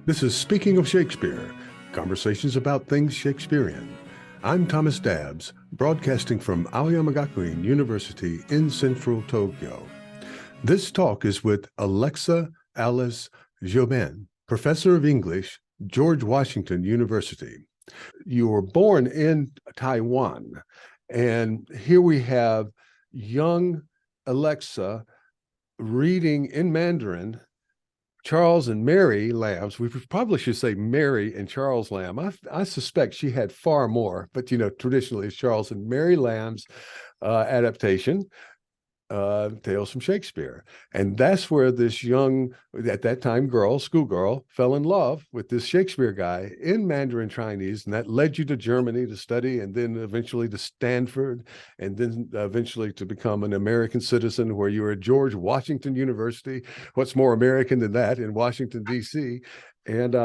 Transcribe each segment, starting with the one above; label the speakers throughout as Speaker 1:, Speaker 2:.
Speaker 1: This is Speaking of Shakespeare, conversations about things Shakespearean. I'm Thomas Dabbs, broadcasting from Aoyama Gakuin University in central Tokyo. This talk is with Alexa Alice Joubin, professor of English, George Washington University. You were born in Taiwan, and here we have young Alexa reading in Mandarin Charles and Mary Lamb's. We probably should say Mary and Charles Lamb. I suspect she had far more, but traditionally it's Charles and Mary Lamb's adaptation, Tales from Shakespeare. And that's where this young, at that time, schoolgirl, fell in love with this Shakespeare guy in Mandarin Chinese. And that led you to Germany to study, and then eventually to Stanford, and then eventually to become an American citizen, where you were at George Washington University. What's more American than that, in Washington, D.C.? And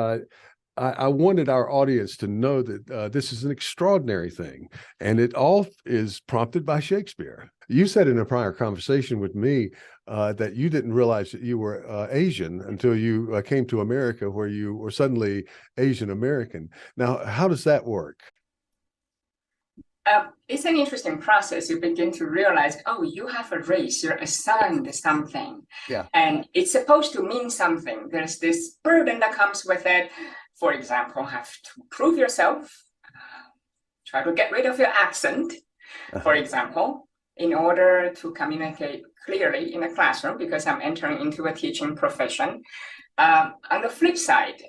Speaker 1: I wanted our audience to know that this is an extraordinary thing, and it all is prompted by Shakespeare. You said in a prior conversation with me that you didn't realize that you were Asian until you came to America, where you were suddenly Asian American. Now, how does that work?
Speaker 2: It's an interesting process. You begin to realize, oh, you have a race, you're assigned something.
Speaker 1: Yeah.
Speaker 2: And it's supposed to mean something. There's this burden that comes with it. For example, have to prove yourself, try to get rid of your accent, for example, in order to communicate clearly in a classroom, because I'm entering into a teaching profession. On the flip side,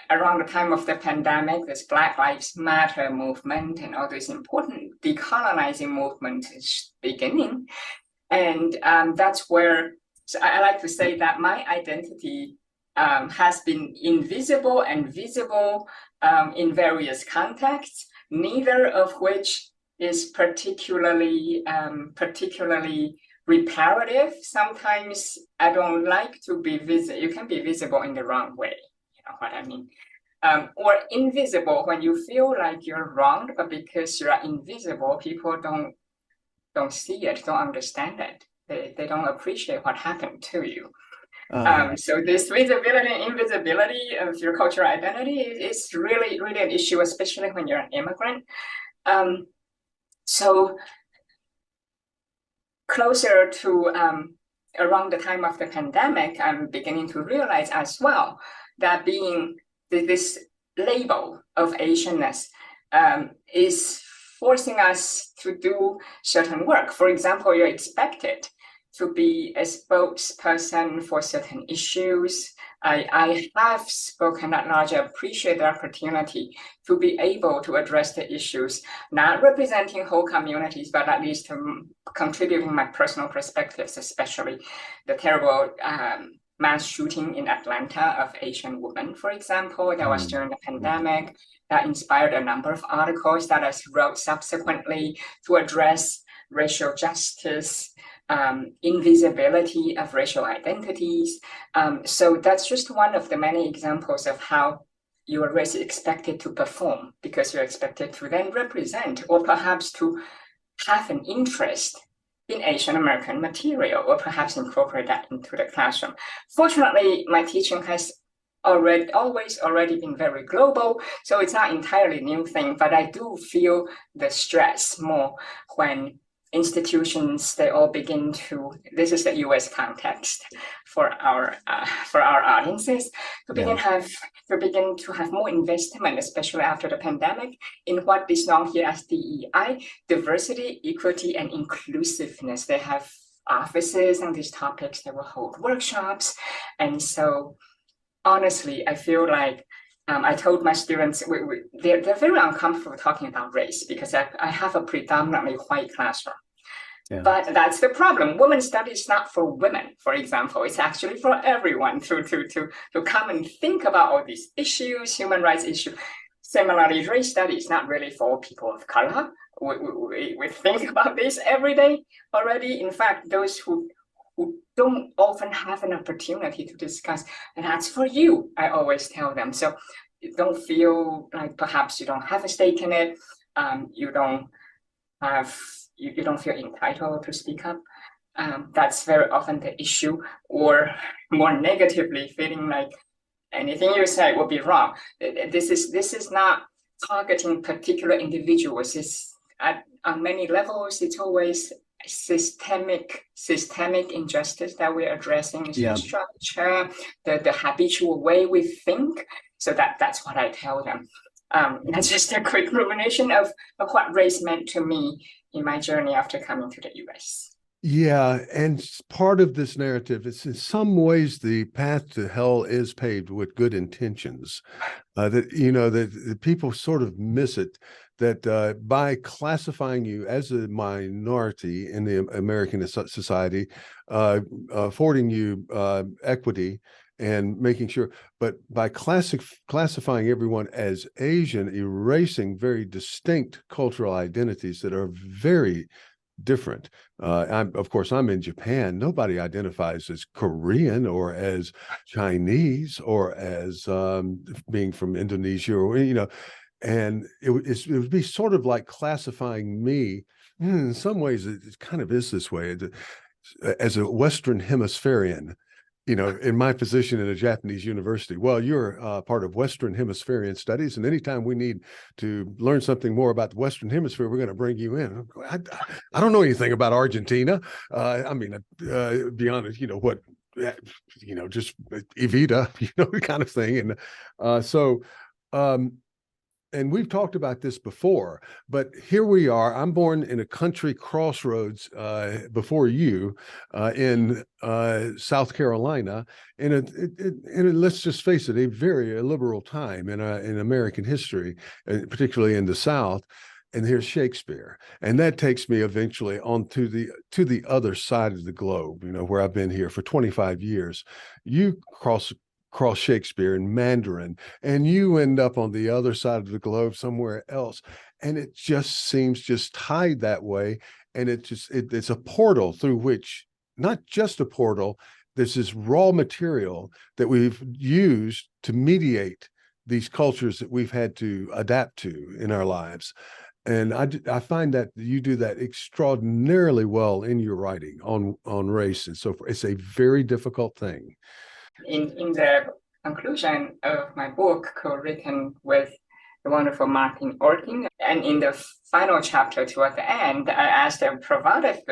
Speaker 2: around the time of the pandemic, this Black Lives Matter movement and all this important decolonizing movement is beginning. And that's where, so I like to say that my identity has been invisible and visible in various contexts, neither of which is particularly reparative. Sometimes I don't like to be visible. You can be visible in the wrong way, you know what I mean? Or invisible when you feel like you're wrong, but because you're invisible, people don't see it, don't understand it. They don't appreciate what happened to you. So this visibility and invisibility of your cultural identity is really, really an issue, especially when you're an immigrant. So closer to around the time of the pandemic, I'm beginning to realize as well that being this label of Asianness is forcing us to do certain work. For example, you're expected to be a spokesperson for certain issues. I have spoken at large. I appreciate the opportunity to be able to address the issues, not representing whole communities, but at least contributing my personal perspectives, especially the terrible mass shooting in Atlanta of Asian women, for example, that was during the pandemic, that inspired a number of articles that I wrote subsequently to address racial justice, invisibility of racial identities. So that's just one of the many examples of how you are really expected to perform, because you're expected to then represent, or perhaps to have an interest in Asian American material, or perhaps incorporate that into the classroom. Fortunately, my teaching has always been very global, so it's not entirely new thing, but I do feel the stress more when institutions, they all begin to, this is the US context for our audiences, to begin to have more investment, especially after the pandemic, in what is known here as DEI, diversity, equity, and inclusiveness. They have offices on these topics, they will hold workshops. And so honestly, I feel like I told my students, they're very uncomfortable talking about race, because I have a predominantly white classroom. Yeah. But that's the problem. Women's studies is not for women, for example. It's actually for everyone to come and think about all these issues, human rights issues. Similarly, race studies not really for people of color. We think about this every day already. In fact, those who don't often have an opportunity to discuss, and that's for you, I always tell them. So you don't feel like perhaps you don't have a stake in it. You don't feel entitled to speak up. That's very often the issue, or more negatively, feeling like anything you say will be wrong. This is not targeting particular individuals. It's on many levels. It's always systemic injustice that we're addressing. Is the structure, the habitual way we think. So that's what I tell them. That's just a quick rumination of what race meant to me in my journey after coming to the US.
Speaker 1: Yeah, and part of this narrative is in some ways the path to hell is paved with good intentions. That that people sort of miss it. That by classifying you as a minority in the American society, affording you equity and making sure, but by classifying everyone as Asian, erasing very distinct cultural identities that are very different. Of course, I'm in Japan. Nobody identifies as Korean or as Chinese or as being from Indonesia, or and it would be sort of like classifying me. In some ways, it kind of is this way as a Western Hemispherian. In my position in a Japanese university, well, you're part of Western Hemispherian studies, and anytime we need to learn something more about the Western Hemisphere, we're going to bring you in. I don't know anything about Argentina. Be honest, what, just Evita, kind of thing. And we've talked about this before, but here we are. I'm born in a country crossroads before you in South Carolina, and let's just face it, a very liberal time in American history, particularly in the South. And here's Shakespeare, and that takes me eventually on to the other side of the globe. Where I've been here for 25 years. You cross Shakespeare in Mandarin, and you end up on the other side of the globe somewhere else, and it just seems just tied that way. And it's a portal through which, not just a portal, there's this raw material that we've used to mediate these cultures that we've had to adapt to in our lives. And I find that you do that extraordinarily well in your writing on race and so forth. It's a very difficult thing.
Speaker 2: In the conclusion of my book, co-written with the wonderful Martin Orkin, and in the final chapter toward the end, I asked a provocative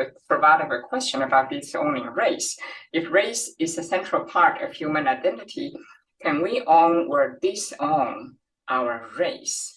Speaker 2: question about disowning race. If race is a central part of human identity, can we own or disown our race?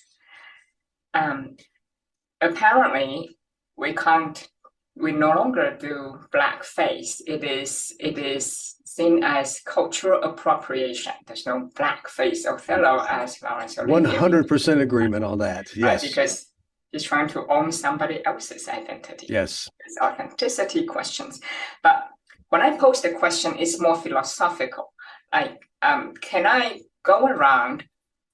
Speaker 2: Apparently, we no longer do blackface. It is seen as cultural appropriation. There's no blackface Othello, as Lawrence Olivier.
Speaker 3: 100% agreement on that. Yes.
Speaker 2: Because he's trying to own somebody else's identity.
Speaker 3: Yes.
Speaker 2: It's authenticity questions. But when I pose the question, it's more philosophical. Can I go around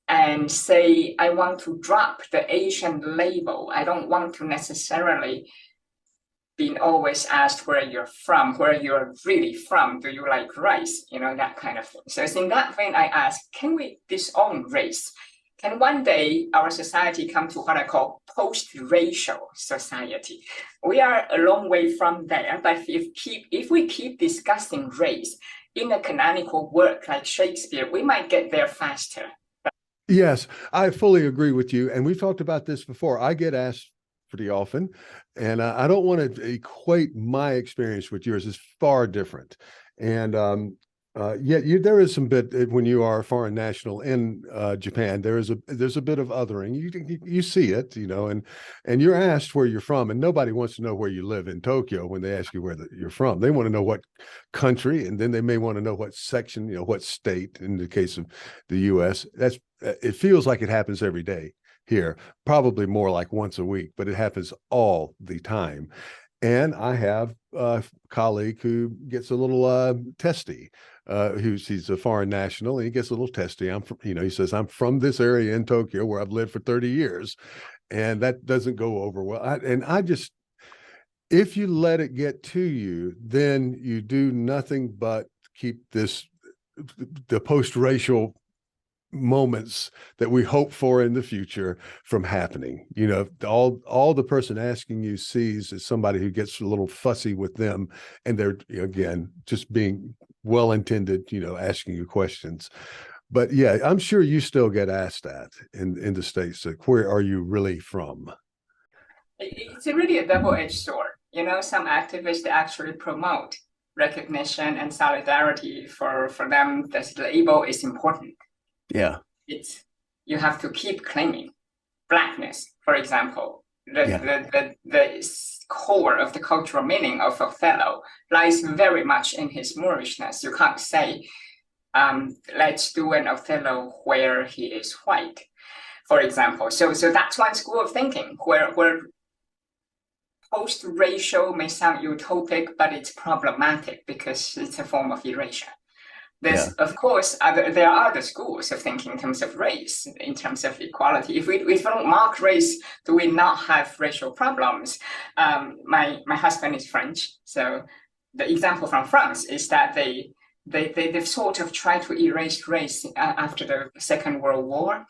Speaker 2: and say, I want to drop the Asian label? I don't want to necessarily being always asked where you're from, where you're really from. Do you like rice? That kind of thing. So it's in that vein I ask, can we disown race? Can one day our society come to what I call post-racial society? We are a long way from there, but if we keep discussing race in a canonical work like Shakespeare, we might get there faster.
Speaker 1: Yes, I fully agree with you. And we've talked about this before. I get asked pretty often, and I don't want to equate my experience with yours. It's far different. And yet there is some bit when you are a foreign national in Japan. There's a bit of othering. You see it, and you're asked where you're from, and nobody wants to know where you live in Tokyo when they ask you where you're from. They want to know what country, and then they may want to know what section, what state. In the case of the U.S., it feels like it happens every day here, probably more like once a week, but it happens all the time. And I have a colleague who gets a little testy. He's a foreign national, and he gets a little testy. He says, I'm from this area in Tokyo where I've lived for 30 years, and that doesn't go over well. If you let it get to you, then you do nothing but keep the post-racial moments that we hope for in the future from happening. All the person asking you sees is somebody who gets a little fussy with them, and they're again just being well intended, asking you questions. But yeah, I'm sure you still get asked that in the States, like, where are you really from?
Speaker 2: It's really a double-edged sword. Some activists actually promote recognition and solidarity. For them, this label is important.
Speaker 3: Yeah.
Speaker 2: You have to keep claiming Blackness, for example. The core of the cultural meaning of Othello lies very much in his Moorishness. You can't say, let's do an Othello where he is white, for example. So that's one school of thinking where post-racial may sound utopic, but it's problematic because it's a form of erasure. Of course, there are other schools of thinking in terms of race, in terms of equality. If we don't mark race, do we not have racial problems? My husband is French, so the example from France is that they've sort of tried to erase race after the Second World War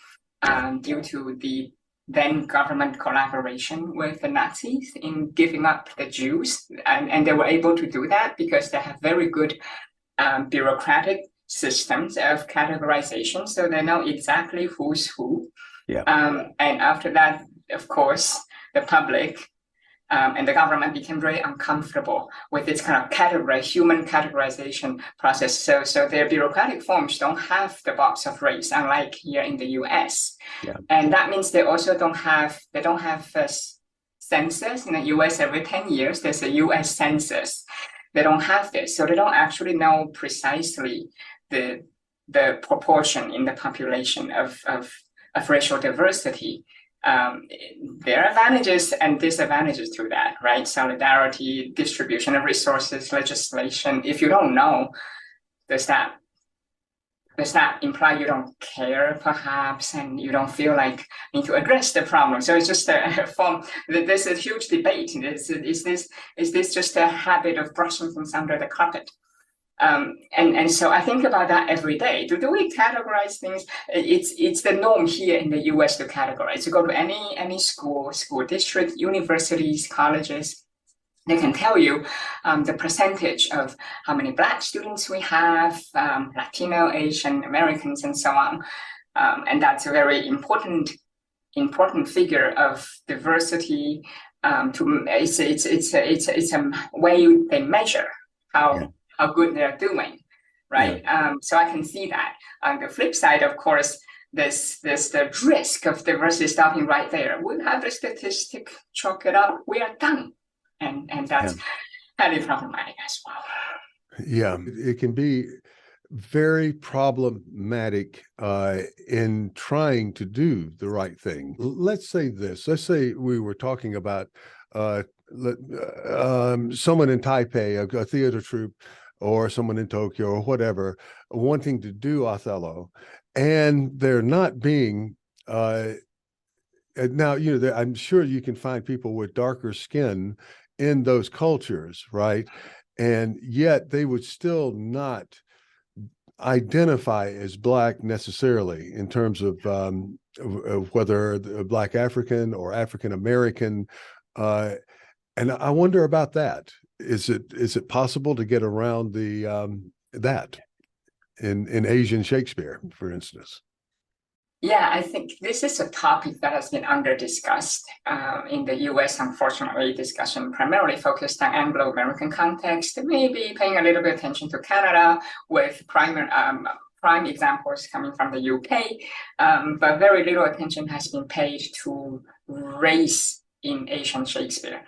Speaker 2: due to the then government collaboration with the Nazis in giving up the Jews. And they were able to do that because they have very good bureaucratic systems of categorization, so they know exactly who's who. And after that, of course, the public and the government became very uncomfortable with this kind of human categorization process. So their bureaucratic forms don't have the box of race, unlike here in the US. And that means they also don't have a census. In the US, every 10 years, there's a US census. They don't have this, so they don't actually know precisely the proportion in the population of racial diversity. There are advantages and disadvantages to that, right? Solidarity, distribution of resources, legislation. If you don't know, does that imply you don't care, perhaps, and you don't feel like you need to address the problem? So it's just a form. There's a huge debate. Is this just a habit of brushing things under the carpet? And so I think about that every day. Do we categorize things? It's the norm here in the US to categorize. You go to any school district, universities, colleges. They can tell you the percentage of how many Black students we have, Latino, Asian, Americans, and so on. And that's a very important figure of diversity. It's a way they measure how good they're doing, right? So I can see that. On the flip side, of course, there's the risk of diversity stopping right there. We have the statistic, chalk it up, we are done. And that's highly problematic as well.
Speaker 1: Yeah, it can be very problematic in trying to do the right thing. Let's say this. Let's say we were talking about someone in Taipei, a theater troupe, or someone in Tokyo or whatever, wanting to do Othello, and they're not being now, I'm sure you can find people with darker skin in those cultures, right? And yet they would still not identify as Black necessarily in terms of whether Black African or African American. And I wonder about that. Is it possible to get around that in Asian Shakespeare, for instance?
Speaker 2: Yeah, I think this is a topic that has been under-discussed in the US. Unfortunately, discussion primarily focused on Anglo-American context, maybe paying a little bit attention to Canada with prime examples coming from the UK, but very little attention has been paid to race in Asian Shakespeare.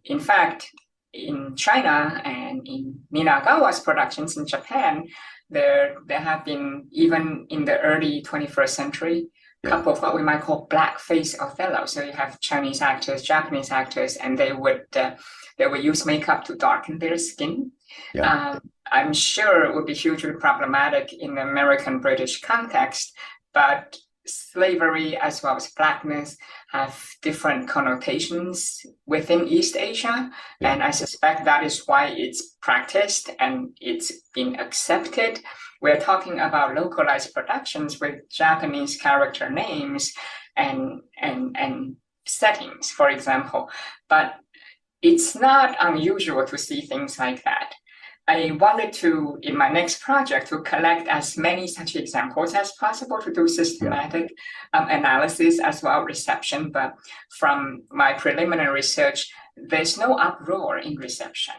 Speaker 2: In fact, in China and in Minagawa's productions in Japan, there have been, even in the early 21st century, a couple of what we might call blackface Othello. So you have Chinese actors, Japanese actors, and they would use makeup to darken their skin. I'm sure it would be hugely problematic in the American-British context, but slavery as well as Blackness have different connotations within East Asia. And I suspect that is why it's practiced and it's been accepted. We're talking about localized productions with Japanese character names and settings, for example. But it's not unusual to see things like that. I wanted to, in my next project, to collect as many such examples as possible to do systematic analysis as well reception. But from my preliminary research, there's no uproar in reception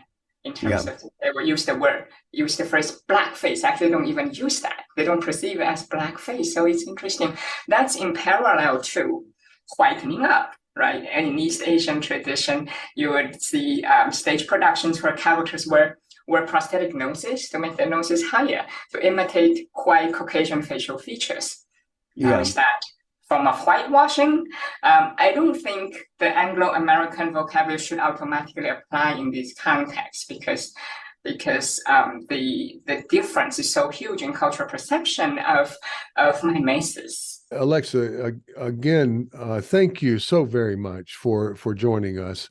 Speaker 2: in terms of they will use the phrase blackface. Actually, they don't even use that. They don't perceive it as blackface. So it's interesting. That's in parallel to whitening up. Right, and in East Asian tradition, you would see stage productions where characters wear prosthetic noses to make their noses higher, to imitate quite Caucasian facial features. Now, is that form of whitewashing? I don't think the Anglo-American vocabulary should automatically apply in this context because the difference is so huge in cultural perception of mimesis.
Speaker 1: Alexa, again, thank you so very much for joining us.